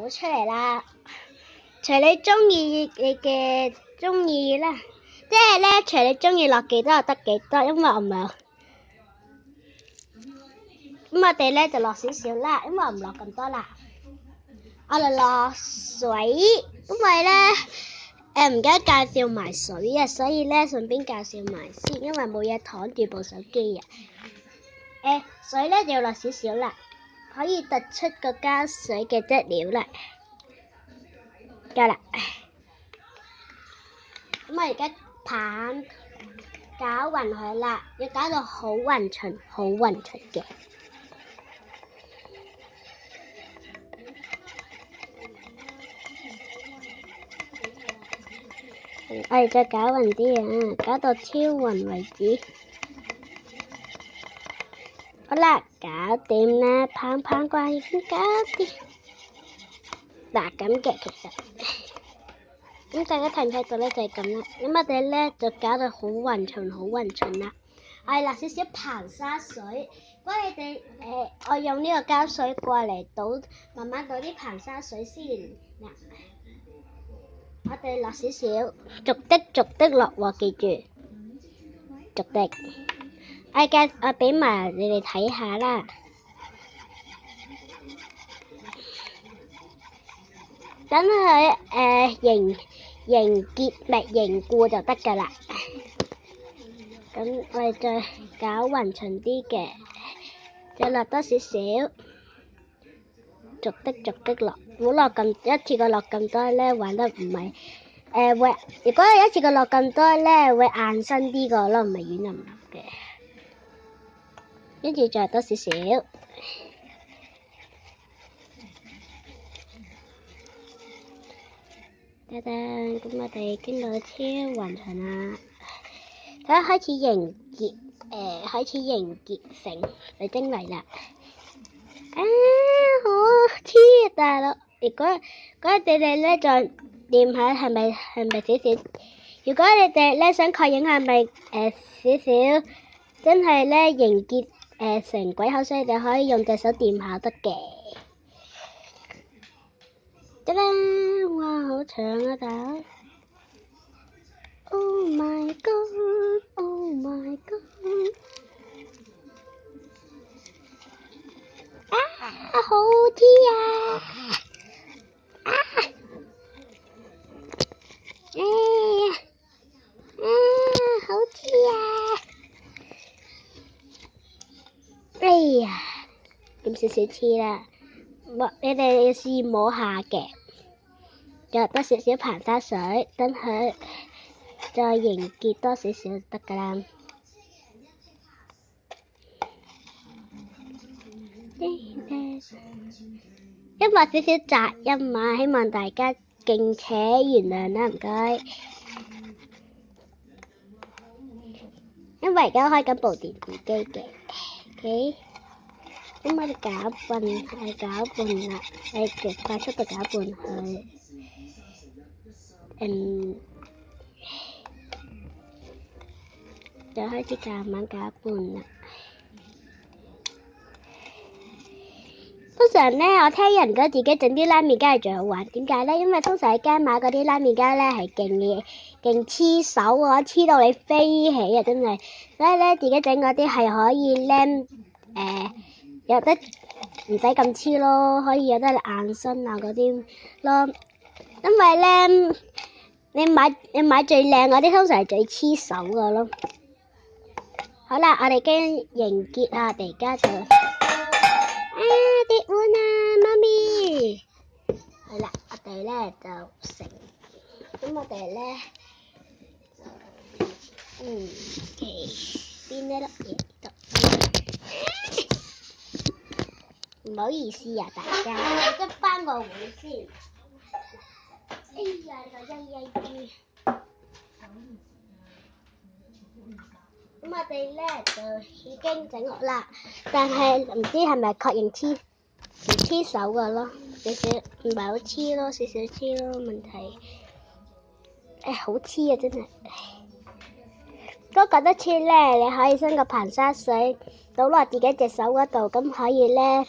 倒出嚟啦。隨你中意你嘅中意啦，即係咧隨你中意落幾多就得幾多，因為我唔係。咁我哋咧就落少少啦，因為我唔落咁多啦。我哋落水，因為咧唔記得介紹埋水啊，所以咧順便介紹埋先，因為冇嘢擋住部手機啊。水咧就要落少少啦，可以突出個膠水嘅質料啦。夠啦。咁我而家棒攪勻佢啦，要搞到好勻勻，好勻勻嘅。我哋再攪勻啲啊，搞到超勻為止。好啦，搞掂啦，棒棒啩已經搞掂。嗱咁嘅其實，咁大家睇唔睇到咧就係咁啦。咁我哋咧就搞到好勻勻，好勻勻啦。我哋落少少硼砂水，不過你哋我用呢個膠水過嚟倒，慢慢倒啲硼砂水先。嗱，我哋落少少，逐滴落喎，記住，逐滴。我俾埋你哋睇下啦。等佢凝固就得㗎啦。咁我哋再攪勻勻啲嘅，再落多少少，逐滴落，唔好落咁一次過落咁多咧，玩得唔係會。如果一次過落咁多咧，會硬身啲個咯，唔係軟腍腍嘅。跟住再多少少。咁我哋經過超勻勻啦，睇下開始凝結成水晶嚟啦。好黐啊大佬！如果你哋咧再掂下係咪少少？如果你哋咧想確認係咪少少真係咧凝結成鬼口水，你哋可以用隻手掂下得嘅。得啦！哇，好長啊大佬 ！Oh my god! Oh my god! 好黐啊！好黐啊！哎呀，咁少少黐啦，你哋要試摸下嘅，再落多少少硼砂水，等佢再凝結多少少就得㗎啦。因為少少雜音啊，希望大家敬且原諒啦，唔該。因為而家開緊部電視機嘅 ，OK。咁我哋攪拌啦，極快速度攪拌佢。就開始慢慢攪拌啦。通常咧，我聽人講自己整啲拉麵膠係最好玩，點解咧？因為通常喺街買嗰啲拉麵膠咧係勁黐手啊，黐到你飛起啊，真係。所以咧，自己整嗰啲係可以咧，有得唔使咁黐咯，可以有得硬身啊嗰啲咯。因為咧，你買最靚嗰啲，通常係最黐手噶咯。好啦，我哋已經凝結啦，我哋而家就跌碗啊，媽咪。係啦，我哋咧就成，咁我哋咧邊呢粒嘢度？唔好意思啊，大家，執翻個碗先。哎呀，個豬。咁我哋咧就已經整好啦，但係唔知係咪確認唔黐手噶咯，少少唔係好黐咯，少少黐咯，問題好黐啊真係。如果覺得黐咧，你可以伸個硼砂水倒落自己隻手嗰度，咁可以咧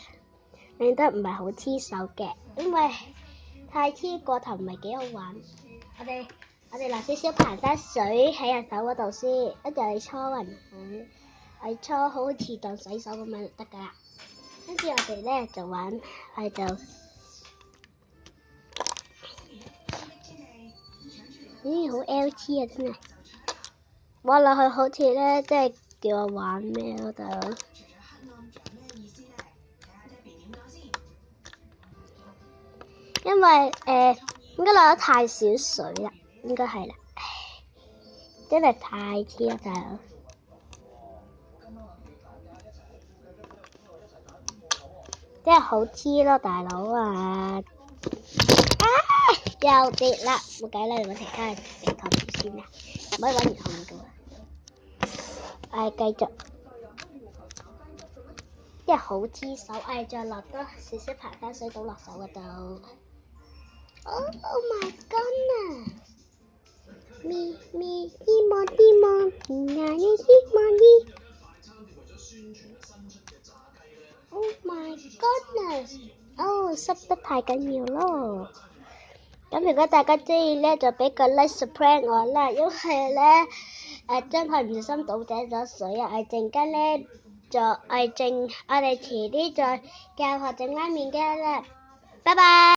令得唔係好黐手嘅，因為太黐過頭唔係幾好玩。我哋落少少爬山水喺人手嗰度先，跟住你搓勻佢，係搓好似當洗手咁樣就得㗎啦。跟住我哋咧就玩，係就好 LT 啊真係，玩落去好似咧即係叫我玩咩嗰度。因為應該落得太少水啦，應該係啦，真係太黐啦大佬，真係好黐咯大佬啊！又跌啦，冇計啦，你揾其他人嚟托住先啦，唔可以揾完後面嘅喎。繼續，真係好黐手，再落多少少爬山水倒落手嗰度。Oh my goodness！ 咪！Oh my goodness！ 濕得太緊要咯。咁如果大家中意咧，就俾個 like support 我啦，因為咧真係唔小心倒瀉咗水啊！陣間咧我哋遲啲再教學整拉麵嘅啦，拜拜。